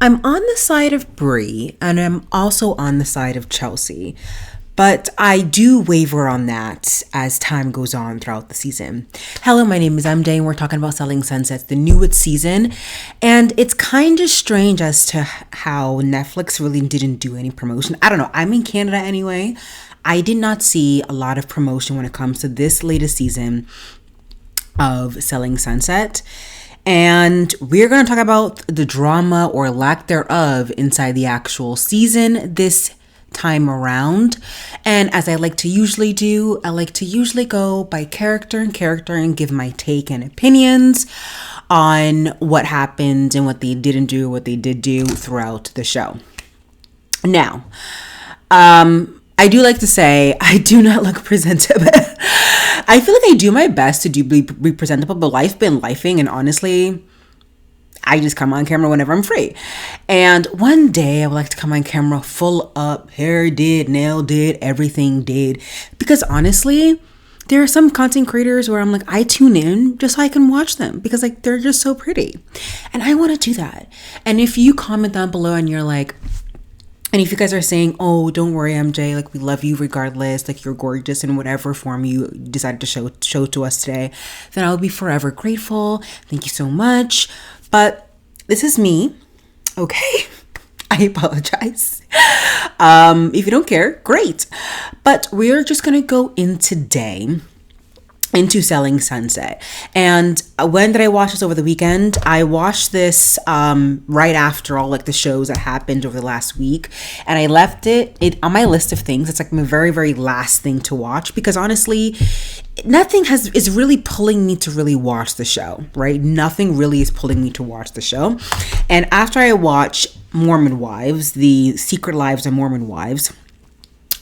I'm on the side of Brie and I'm also on the side of Chelsea. But I do waver on that as time goes on throughout the season. Hello, my name is MJ and we're talking about Selling Sunset, the newest season. And it's kind of strange as to how Netflix really didn't do any promotion. I don't know. I'm in Canada anyway. I did not see a lot of promotion when it comes to this latest season of Selling Sunset. And we're going to talk about the drama or lack thereof inside the actual season this time around. And as I like to usually do, I like to usually go by character and give my take and opinions on what happened and what they didn't do, what they did do throughout the show. Now, I do like to say I do not look presentable. I feel like I do my best to be presentable, but life's been lifing, and honestly, I just come on camera whenever I'm free. And one day I would like to come on camera full up, hair did, nail did, everything did. Because honestly, there are some content creators where I'm like, I tune in just so I can watch them because like they're just so pretty. And I want to do that. And if you comment down below and you're like, and if you guys are saying, oh, don't worry, MJ, like we love you regardless, like you're gorgeous in whatever form you decided to show to us today, then I'll be forever grateful. Thank you so much. But this is me, okay? I apologize. If you don't care, great. But we're just gonna go in today into Selling Sunset. And when did I watch this over the weekend? I watched this right after all like the shows that happened over the last week, and I left it on my list of things. It's like my very, very last thing to watch because honestly, nothing is really pulling me to really watch the show, right? Nothing really is pulling me to watch the show. And after I watched Mormon Wives, The Secret Lives of Mormon Wives,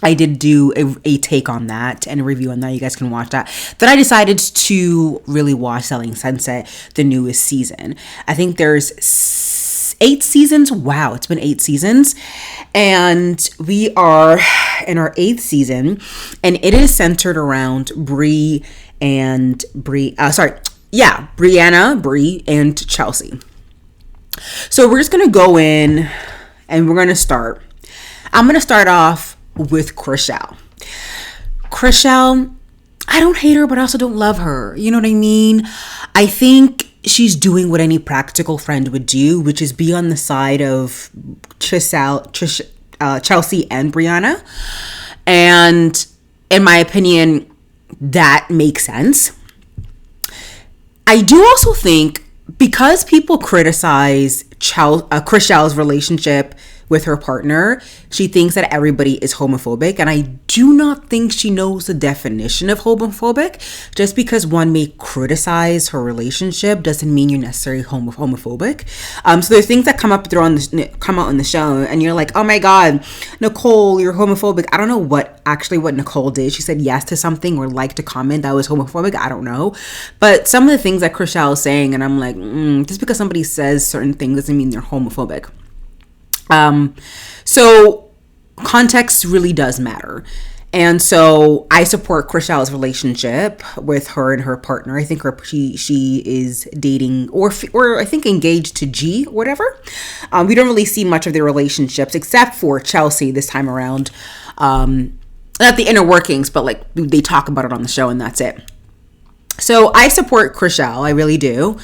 I did do a take on that and a review on that. You guys can watch that. Then I decided to really watch Selling Sunset, the newest season. I think there's 8 seasons. Wow, it's been 8 seasons. And we are in our 8th season. And it is centered around Brianna, Brie, and Chelsea. So we're just going to go in and we're going to start. I'm going to start off with Chrishell. Chrishell, I don't hate her, but I also don't love her. You know what I mean? I think she's doing what any practical friend would do, which is be on the side of Chelsea and Brianna. And in my opinion, that makes sense. I do also think because people criticize Chrishell's relationship with her partner, she thinks that everybody is homophobic, and I do not think she knows the definition of homophobic. Just because one may criticize her relationship doesn't mean you're necessarily homophobic. So there's things that come out in the show, and you're like, oh my god, Nicole, you're homophobic. I don't know what Nicole did. She said yes to something or liked a comment that was homophobic. I don't know, but some of the things that Chrishell is saying, and I'm like, just because somebody says certain things doesn't mean they're homophobic. So context really does matter. And so I support Chrishell's relationship with her and her partner. I think she is dating or I think engaged to G, whatever. We don't really see much of their relationships except for Chelsea this time around. Not the inner workings, but like they talk about it on the show and that's it. So I support Chrishell. I really do.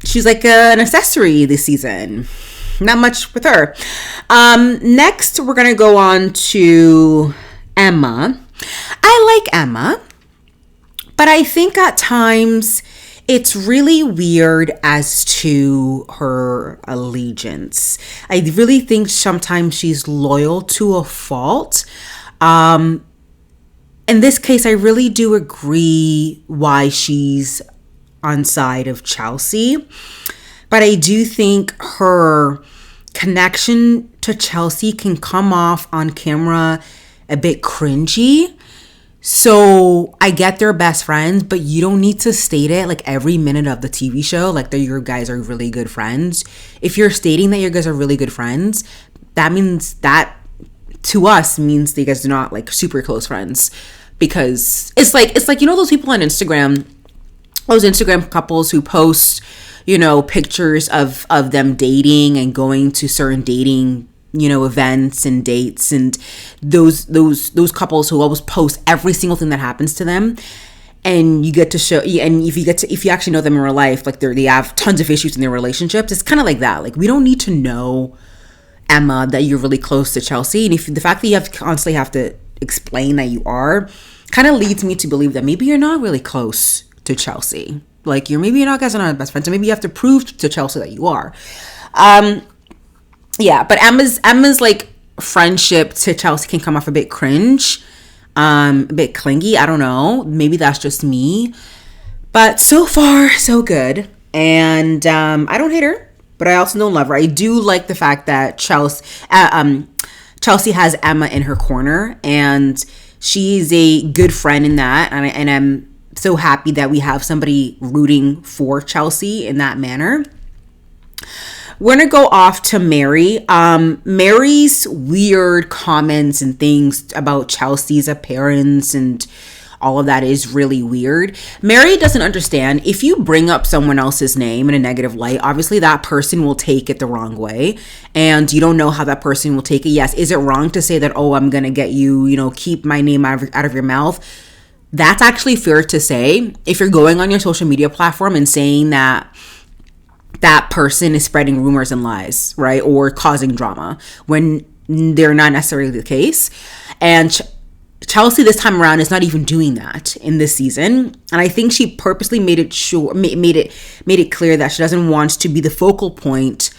She's like an accessory this season. Not much with her. Next, we're going to go on to Emma. I like Emma, but I think at times it's really weird as to her allegiance. I really think sometimes she's loyal to a fault. In this case, I really do agree why she's on side of Chelsea, but I do think her connection to Chelsea can come off on camera a bit cringy. So I get they're best friends, but you don't need to state it like every minute of the TV show like that your guys are really good friends. If you're stating that you guys are really good friends, that means that to us means that you guys are not like super close friends, because it's like you know those people on Instagram, those Instagram couples who post, pictures of them dating and going to certain dating events and dates, and those couples who always post every single thing that happens to them. And you get to show, and if you actually know them in real life, like they have tons of issues in their relationships. It's kind of like that. Like, we don't need to know, Emma, that you're really close to Chelsea, and if the fact that you constantly have to explain that you are, kind of leads me to believe that maybe you're not really close to Chelsea. Like, maybe you're not guys are not best friends, so maybe you have to prove to Chelsea that you are. Yeah, but Emma's like friendship to Chelsea can come off a bit cringe. A bit clingy. I don't know. Maybe that's just me. But so far, so good. And I don't hate her, but I also don't love her. I do like the fact that Chelsea has Emma in her corner, and she's a good friend in that. And I'm so happy that we have somebody rooting for Chelsea in that manner. We're going to go off to Mary. Mary's weird comments and things about Chelsea's appearance and all of that is really weird. Mary doesn't understand. If you bring up someone else's name in a negative light, obviously that person will take it the wrong way. And you don't know how that person will take it. Yes, is it wrong to say that, oh, I'm going to get you, keep my name out of your mouth? That's actually fair to say. If you're going on your social media platform and saying that person is spreading rumors and lies, right? Or causing drama when they're not necessarily the case. And Chelsea this time around is not even doing that in this season. And I think she purposely made it clear that she doesn't want to be the focal point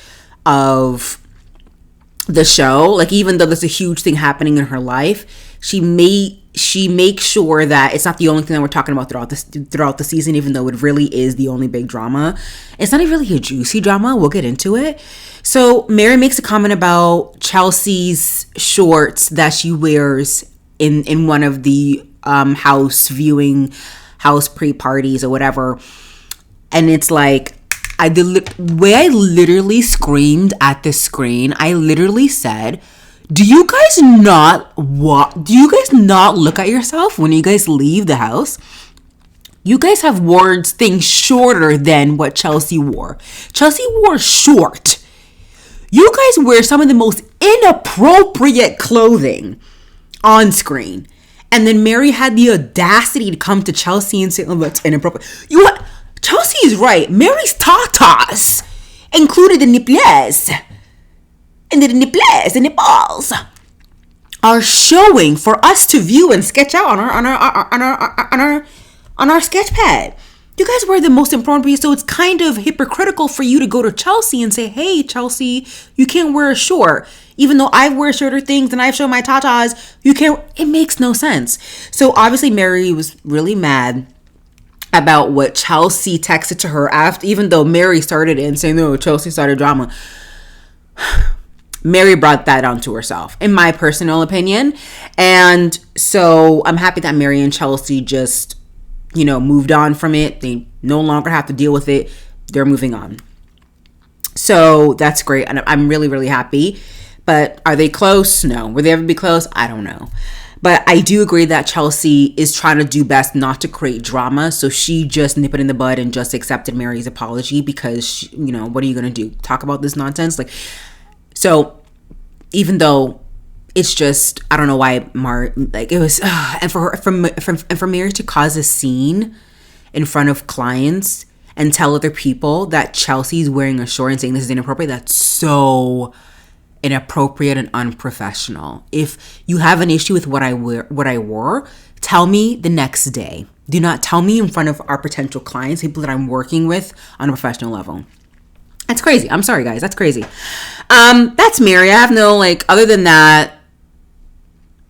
of the show. Like, even though there's a huge thing happening in her life, she makes sure that it's not the only thing that we're talking about throughout the season, even though it really is the only big drama. It's not really a juicy drama. We'll get into it. So Mary makes a comment about Chelsea's shorts that she wears in one of the house pre-parties or whatever. And it's like, I literally screamed at the screen. I literally said, do you guys not look at yourself when you guys leave the house? You guys have worn things shorter than what Chelsea wore. Chelsea wore short. You guys wear some of the most inappropriate clothing on screen. And then Mary had the audacity to come to Chelsea and say, oh, that's inappropriate. Chelsea is right. Mary's tatas included the nipples. And the nipples are showing for us to view and sketch out on our sketch pad. You guys were the most important, so it's kind of hypocritical for you to go to Chelsea and say, hey, Chelsea, you can't wear a short. Even though I wear shorter things and I've shown my tatas, you can't. It makes no sense. So obviously Mary was really mad about what Chelsea texted to her after, even though Mary started it and saying, no, Chelsea started drama. Mary brought that onto herself, in my personal opinion. And so I'm happy that Mary and Chelsea just, moved on from it. They no longer have to deal with it. They're moving on. So that's great. And I'm really, really happy. But are they close? No. Will they ever be close? I don't know. But I do agree that Chelsea is trying to do best not to create drama. So she just nipped it in the bud and just accepted Mary's apology because, what are you going to do? Talk about this nonsense? So even though it's just, I don't know why it was, and for Mary to cause a scene in front of clients and tell other people that Chelsea's wearing a short and saying this is inappropriate, that's so inappropriate and unprofessional. If you have an issue with what I wore, tell me the next day. Do not tell me in front of our potential clients, people that I'm working with on a professional level. That's crazy. I'm sorry, guys. That's crazy. That's Mary. I have no, other than that,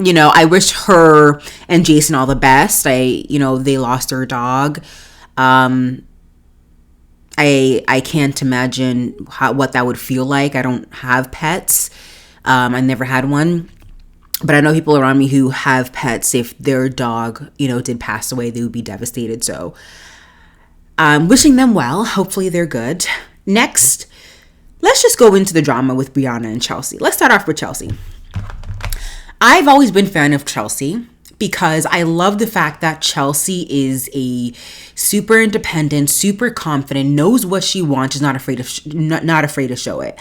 I wish her and Jason all the best. They lost their dog. I can't imagine what that would feel like. I don't have pets. I never had one. But I know people around me who have pets. If their dog, did pass away, they would be devastated. So I'm wishing them well. Hopefully they're good. Next, let's just go into the drama with Brianna and Chelsea. Let's start off with Chelsea. I've always been a fan of Chelsea, because I love the fact that Chelsea is a super independent, super confident, knows what she wants, is not afraid of not afraid to show it.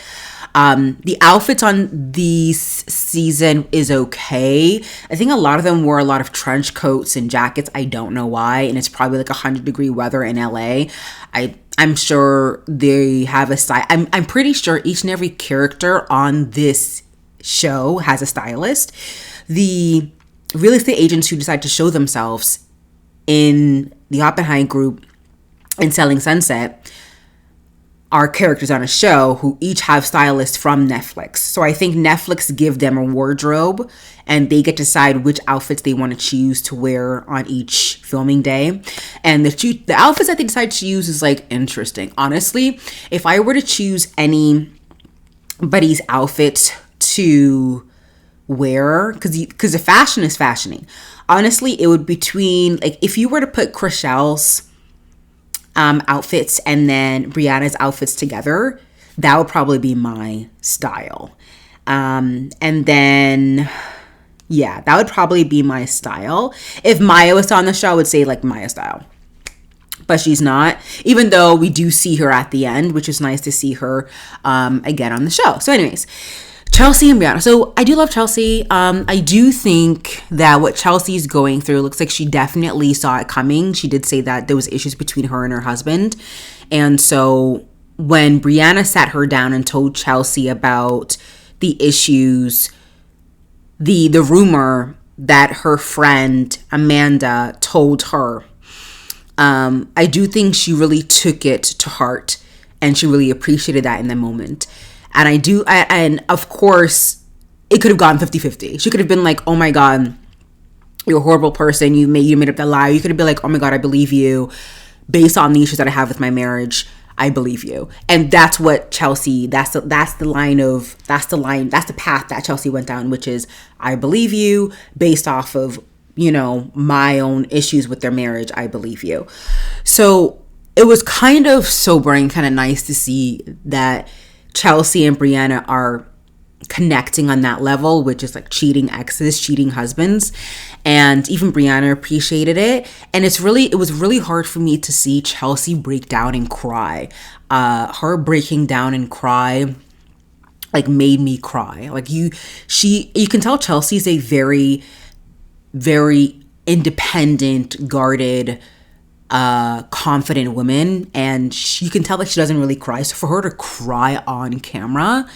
The outfits on this season is okay. I think a lot of them wore a lot of trench coats and jackets. I don't know why, and it's probably like 100-degree weather in LA. I'm sure they have a style. I'm pretty sure each and every character on this show has a stylist. The real estate agents who decide to show themselves in the Oppenheim group in Selling Sunset are characters on a show who each have stylists from Netflix. So I think Netflix give them a wardrobe and they get to decide which outfits they want to choose to wear on each filming day. And the outfits that they decide to use is like interesting. Honestly, if I were to choose anybody's outfit to wear, because the fashion is fashioning, honestly, it would be between, like, if you were to put Chrishell's outfits and then Brianna's outfits together, that would probably be my style. And then, yeah, that would probably be my style. If Maya was on the show, I would say like Maya style. But she's not, even though we do see her at the end, which is nice to see her again on the show. So anyways, Chelsea and Brianna. So I do love Chelsea. I do think that what Chelsea's going through looks like she definitely saw it coming. She did say that there was issues between her and her husband. And so when Brianna sat her down and told Chelsea about the issues, the rumor that her friend Amanda told her, I do think she really took it to heart and she really appreciated that in the moment. And and of course, it could have gone 50-50. She could have been like, oh my God, you're a horrible person. You made up that lie. You could have been like, oh my God, I believe you. Based on the issues that I have with my marriage, I believe you. And that's what Chelsea, that's the path that Chelsea went down, which is, I believe you based off of, my own issues with their marriage. I believe you. So it was kind of sobering, kind of nice to see that Chelsea and Brianna are connecting on that level, which is like cheating exes, cheating husbands. And even Brianna appreciated it. And it was really hard for me to see Chelsea break down and cry. Her breaking down and cry like made me cry. Like you can tell Chelsea's a very, very independent, guarded, confident woman, and you can tell that she doesn't really cry. So for her to cry on camera,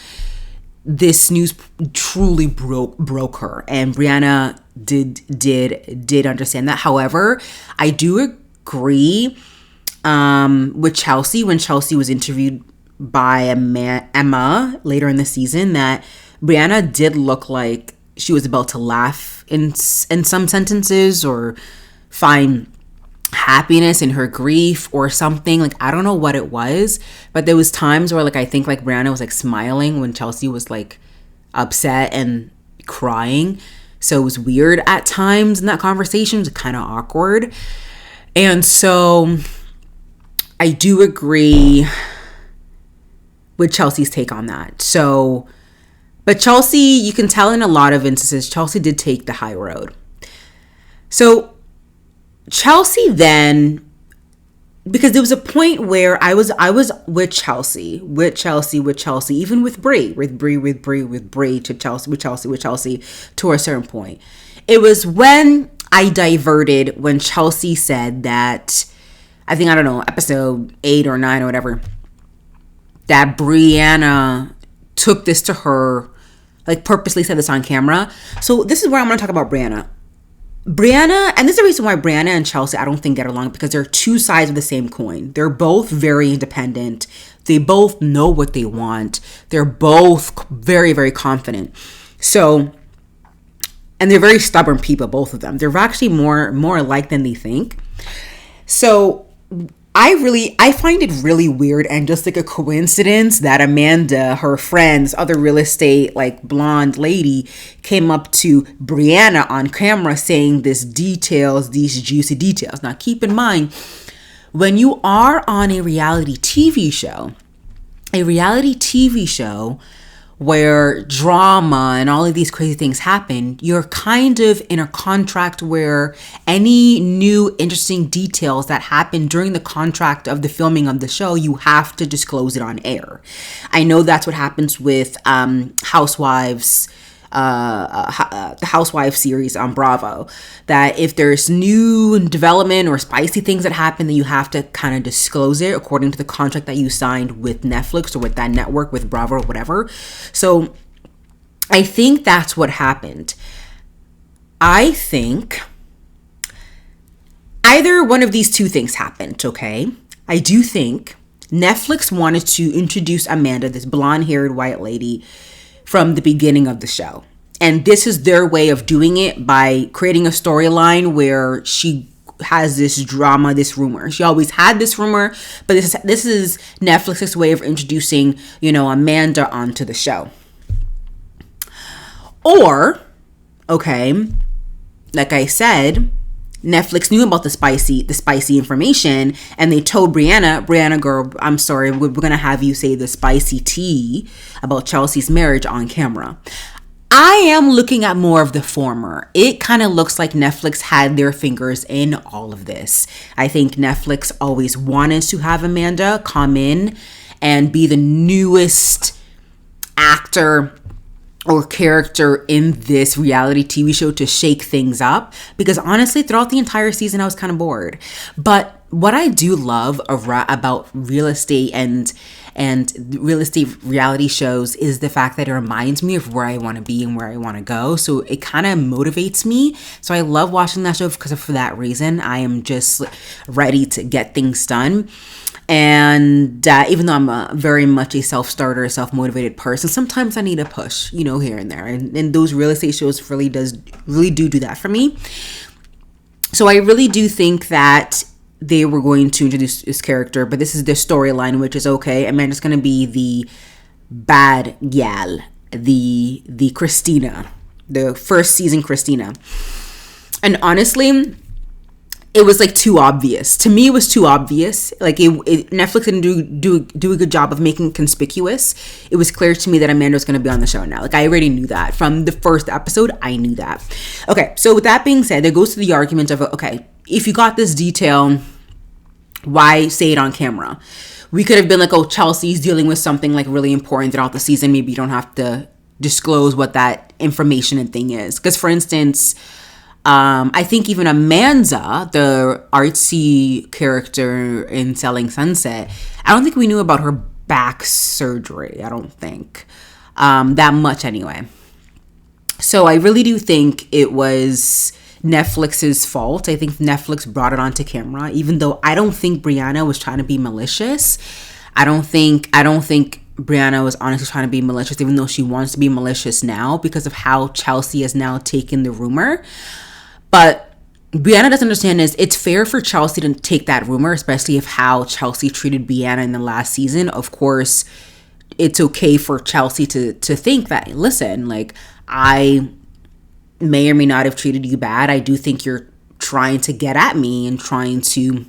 this news truly broke her, and Brianna did understand that. However, I do agree with Chelsea when Chelsea was interviewed by Emma later in the season that Brianna did look like she was about to laugh in some sentences or find happiness in her grief or something. Like, I don't know what it was, but there was times where like I think like Brianna was like smiling when Chelsea was like upset and crying. So it was weird at times in that conversation. It was kind of awkward. And so I do agree with Chelsea's take on that. So, but Chelsea, you can tell in a lot of instances, Chelsea did take the high road. So Chelsea then, because there was a point where I was with Chelsea, even with Brie to Chelsea to a certain point. It was when I diverted when Chelsea said that, I think, I don't know, episode 8 or 9 or whatever, that Brianna took this to her, like purposely said this on camera. So this is where I'm going to talk about Brianna, and this is the reason why Brianna and Chelsea, I don't think, get along, because they're two sides of the same coin. They're both very independent. They both know what they want. They're both very, very confident. So, and they're very stubborn people, both of them. They're actually more alike than they think. So I find it really weird and just like a coincidence that Amanda, her friend's other real estate, like blonde lady, came up to Brianna on camera saying these juicy details. Now, keep in mind, when you are on a reality TV show where drama and all of these crazy things happen, you're kind of in a contract where any new interesting details that happen during the contract of the filming of the show, you have to disclose it on air. I know that's what happens with Housewives, the Housewives series on Bravo, that if there's new development or spicy things that happen, then you have to kind of disclose it according to the contract that you signed with Netflix or with that network, with Bravo or whatever. So I think that's what happened. I think either one of these two things happened, okay? I do think Netflix wanted to introduce Amanda, this blonde-haired white lady, from the beginning of the show. And this is their way of doing it by creating a storyline where she has this drama, this rumor. She always had this rumor, but this is Netflix's way of introducing, Amanda onto the show. Or, okay, like I said, Netflix knew about the spicy information, and they told Brianna, girl, I'm sorry, we're gonna have you say the spicy tea about Chelsea's marriage on camera. I am looking at more of the former. It kind of looks like Netflix had their fingers in all of this. I think Netflix always wanted to have Amanda come in and be the newest actor or character in this reality TV show to shake things up, because honestly, throughout the entire season, I was kind of bored. But what I do love about real estate and real estate reality shows is the fact that it reminds me of where I want to be and where I want to go. So it kind of motivates me. So I love watching that show because for that reason. I am just ready to get things done. And even though I'm very much a self-starter, self-motivated person, sometimes I need a push, here and there. And those real estate shows really do that for me. So I really do think that they were going to introduce this character, but this is the storyline, which is okay. Amanda's going to be the bad gal, the Christina, the first season Christina. And honestly, it was like too obvious. To me, it was too obvious. Like Netflix didn't do a good job of making it conspicuous. It was clear to me that Amanda was going to be on the show now. Like I already knew that from the first episode. I knew that. Okay, so with that being said, there goes to the argument of, okay, if you got this detail, why say it on camera? We could have been like, oh, Chelsea's dealing with something like really important throughout the season. Maybe you don't have to disclose what that information and thing is. Because for instance, I think even Amanda, the artsy character in Selling Sunset, I don't think we knew about her back surgery. I don't think that much anyway. So I really do think it was Netflix's fault. I think Netflix brought it onto camera, even though I don't think Brianna was trying to be malicious. I don't think Brianna was honestly trying to be malicious, even though she wants to be malicious now because of how Chelsea has now taken the rumor. But Brianna doesn't understand is it's fair for Chelsea to take that rumor, especially if how Chelsea treated Brianna in the last season. Of course, it's okay for Chelsea to think that, listen, like, I may or may not have treated you bad. I do think you're trying to get at me and trying to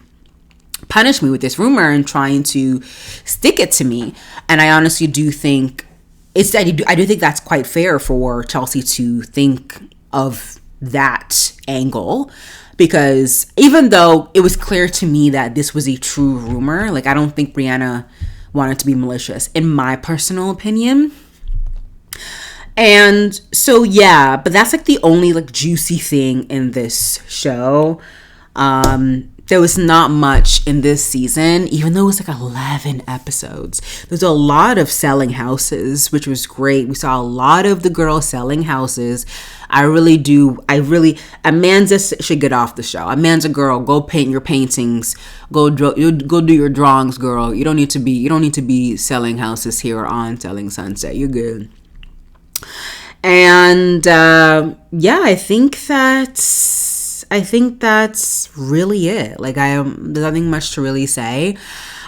punish me with this rumor and trying to stick it to me. And I honestly do think I do think that's quite fair for Chelsea to think of that angle, because even though it was clear to me that this was a true rumor, like I don't think Brianna wanted to be malicious, in my personal opinion. And so yeah, but that's like the only like juicy thing in this show. There was not much in this season, even though it was like 11 episodes. There's a lot of selling houses, which was great. We saw a lot of the girls selling houses. Amanda should get off the show. Amanda, girl, go paint your paintings. Go do your drawings, girl. You don't need to be selling houses here on Selling Sunset. You're good. And yeah, I think that's really it. Like there's nothing much to really say.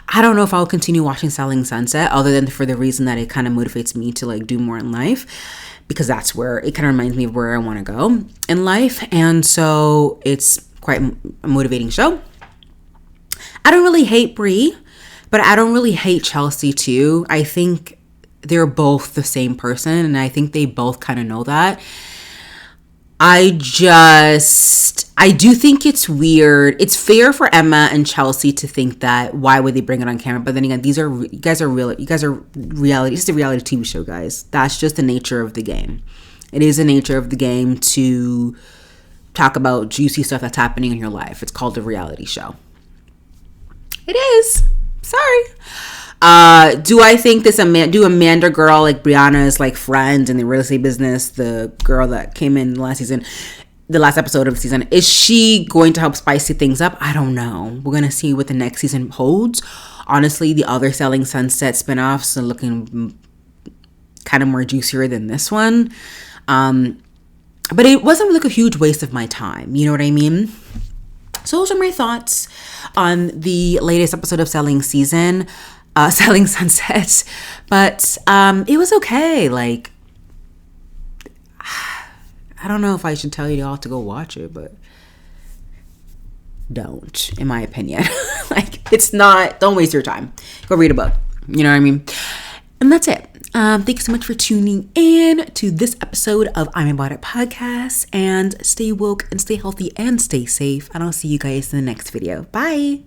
I don't know if I'll continue watching Selling Sunset, other than for the reason that it kind of motivates me to like do more in life, because that's where it kind of reminds me of where I want to go in life. And so it's quite a motivating show. I don't really hate Brie, but I don't really hate Chelsea too. I think they're both the same person, and I think they both kind of know that. I do think it's weird. It's fair for Emma and Chelsea to think that why would they bring it on camera? But then again, you guys are reality. It's a reality TV show, guys. That's just the nature of the game. It is the nature of the game to talk about juicy stuff that's happening in your life. It's called a reality show. It is. Sorry. Do I think do Amanda girl like Brianna is like friend in the real estate business, the girl that came in last season, the last episode of the season, is she going to help spice things up? I don't know. We're going to see what the next season holds. Honestly, the other Selling Sunset spinoffs are looking kind of more juicier than this one. But it wasn't like a huge waste of my time. You know what I mean? So those are my thoughts on the latest episode of Selling Sunset. But it was okay. Like, I don't know if I should tell you all to go watch it, but don't, in my opinion. Like, don't waste your time. Go read a book. You know what I mean? And that's it. Thank you so much for tuning in to this episode of I'm About It podcast, and stay woke and stay healthy and stay safe. And I'll see you guys in the next video. Bye.